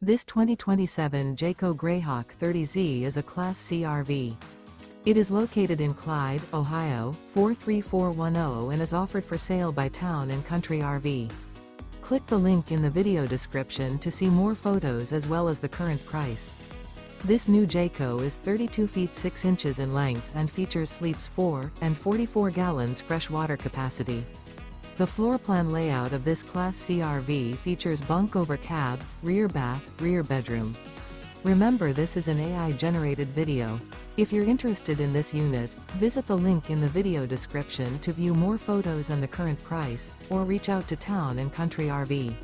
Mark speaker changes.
Speaker 1: This 2027 Jayco Greyhawk 30Z is a Class C RV. It is located in Clyde, Ohio, 43410 and is offered for sale by Town & Country RV. Click the link in the video description to see more photos as well as the current price. This new Jayco is 32 feet 6 inches in length and features sleeps 4 and 44 gallons fresh water capacity. The floor plan layout of this Class C RV features bunk over cab, rear bath, rear bedroom. Remember, this is an AI-generated video. If you're interested in this unit, visit the link in the video description to view more photos and the current price, or reach out to Town & Country RV.